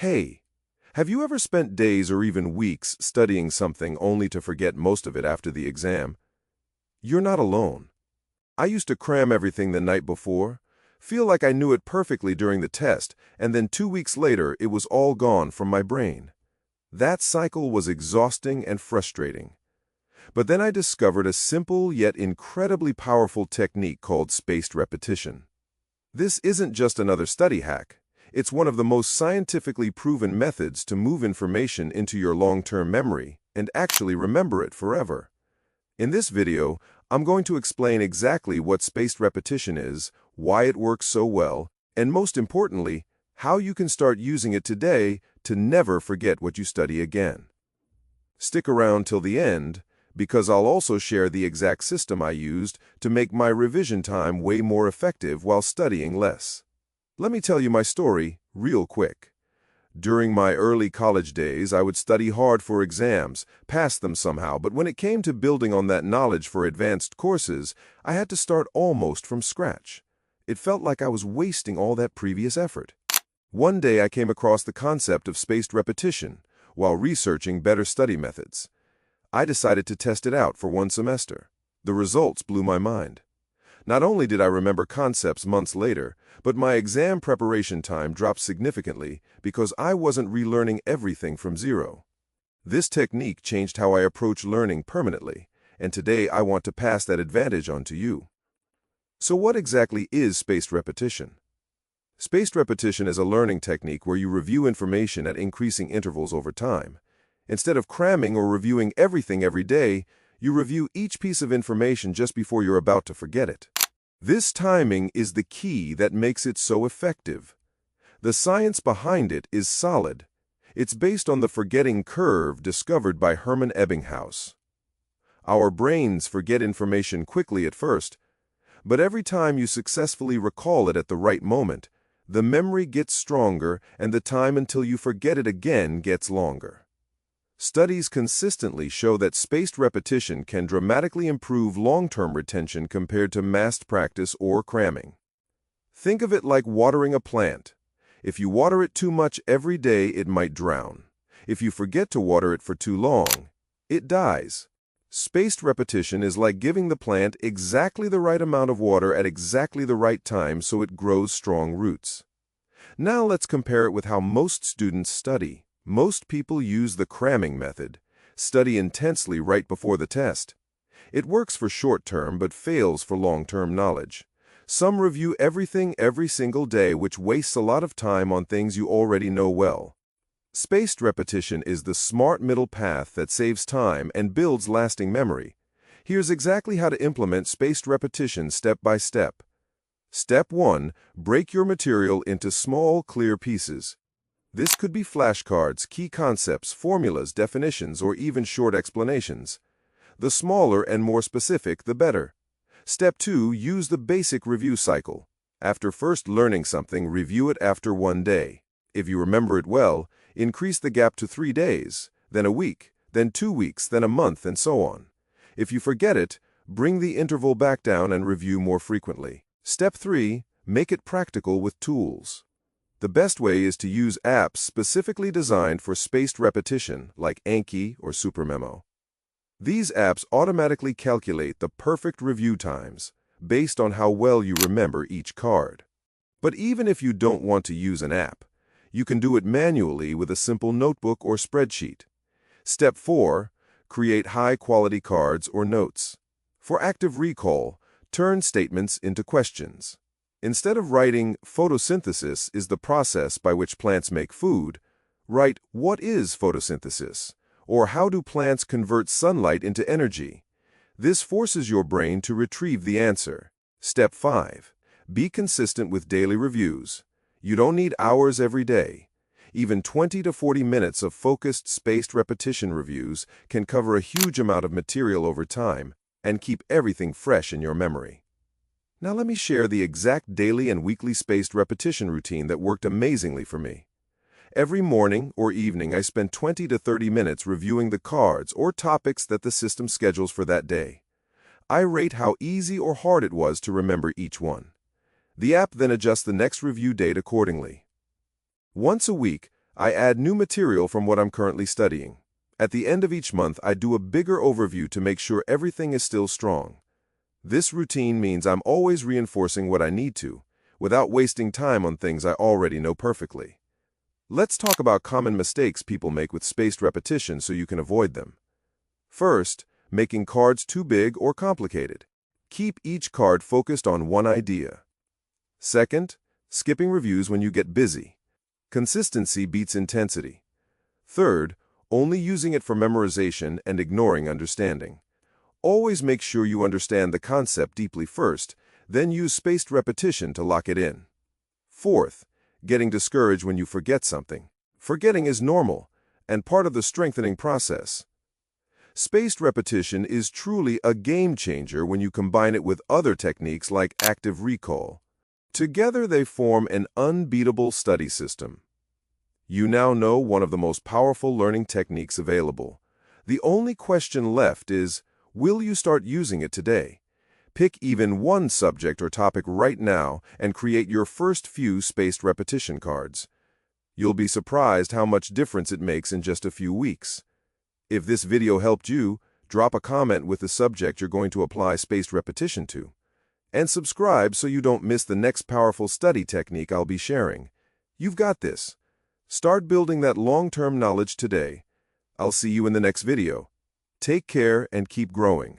Hey, have you ever spent days or even weeks studying something only to forget most of it after the exam? You're not alone. I used to cram everything the night before, feel like I knew it perfectly during the test, and then 2 weeks later it was all gone from my brain. That cycle was exhausting and frustrating. But then I discovered a simple yet incredibly powerful technique called spaced repetition. This isn't just another study hack. It's one of the most scientifically proven methods to move information into your long-term memory and actually remember it forever. In this video, I'm going to explain exactly what spaced repetition is, why it works so well, and most importantly, how you can start using it today to never forget what you study again. Stick around till the end, because I'll also share the exact system I used to make my revision time way more effective while studying less. Let me tell you my story real quick. During my early college days, I would study hard for exams, pass them somehow, but when it came to building on that knowledge for advanced courses, I had to start almost from scratch. It felt like I was wasting all that previous effort. One day I came across the concept of spaced repetition while researching better study methods. I decided to test it out for one semester. The results blew my mind. Not only did I remember concepts months later, but my exam preparation time dropped significantly because I wasn't relearning everything from zero. This technique changed how I approach learning permanently, and today I want to pass that advantage on to you. So what exactly is spaced repetition? Spaced repetition is a learning technique where you review information at increasing intervals over time. Instead of cramming or reviewing everything every day, you review each piece of information just before you're about to forget it. This timing is the key that makes it so effective. The science behind it is solid. It's based on the forgetting curve discovered by Hermann Ebbinghaus. Our brains forget information quickly at first, but every time you successfully recall it at the right moment, the memory gets stronger and the time until you forget it again gets longer. Studies consistently show that spaced repetition can dramatically improve long-term retention compared to massed practice or cramming. Think of it like watering a plant. If you water it too much every day, it might drown. If you forget to water it for too long, it dies. Spaced repetition is like giving the plant exactly the right amount of water at exactly the right time so it grows strong roots. Now let's compare it with how most students study. Most people use the cramming method, study intensely right before the test. It works for short-term but fails for long-term knowledge. Some review everything every single day, which wastes a lot of time on things you already know well. Spaced repetition is the smart middle path that saves time and builds lasting memory. Here's exactly how to implement spaced repetition step by step. Step 1. Break your material into small, clear pieces. This could be flashcards, key concepts, formulas, definitions, or even short explanations. The smaller and more specific, the better. Step 2. Use the basic review cycle. After first learning something, review it after 1 day. If you remember it well, increase the gap to 3 days, then a week, then 2 weeks, then a month, and so on. If you forget it, bring the interval back down and review more frequently. Step 3. Make it practical with tools. The best way is to use apps specifically designed for spaced repetition, like Anki or SuperMemo. These apps automatically calculate the perfect review times based on how well you remember each card. But even if you don't want to use an app, you can do it manually with a simple notebook or spreadsheet. Step 4. Create high-quality cards or notes. For active recall, turn statements into questions. Instead of writing, photosynthesis is the process by which plants make food, write, what is photosynthesis? Or how do plants convert sunlight into energy? This forces your brain to retrieve the answer. Step 5. Be consistent with daily reviews. You don't need hours every day. Even 20 to 40 minutes of focused, spaced repetition reviews can cover a huge amount of material over time and keep everything fresh in your memory. Now let me share the exact daily and weekly spaced repetition routine that worked amazingly for me. Every morning or evening, I spend 20 to 30 minutes reviewing the cards or topics that the system schedules for that day. I rate how easy or hard it was to remember each one. The app then adjusts the next review date accordingly. Once a week, I add new material from what I'm currently studying. At the end of each month, I do a bigger overview to make sure everything is still strong. This routine means I'm always reinforcing what I need to, without wasting time on things I already know perfectly. Let's talk about common mistakes people make with spaced repetition so you can avoid them. First, making cards too big or complicated. Keep each card focused on one idea. Second, skipping reviews when you get busy. Consistency beats intensity. Third, only using it for memorization and ignoring understanding. Always make sure you understand the concept deeply first, then use spaced repetition to lock it in. Fourth, getting discouraged when you forget something. Forgetting is normal and part of the strengthening process. Spaced repetition is truly a game changer when you combine it with other techniques like active recall. Together they form an unbeatable study system. You now know one of the most powerful learning techniques available. The only question left is, will you start using it today? Pick even one subject or topic right now and create your first few spaced repetition cards. You'll be surprised how much difference it makes in just a few weeks. If this video helped you, drop a comment with the subject you're going to apply spaced repetition to. And subscribe so you don't miss the next powerful study technique I'll be sharing. You've got this. Start building that long-term knowledge today. I'll see you in the next video. Take care and keep growing.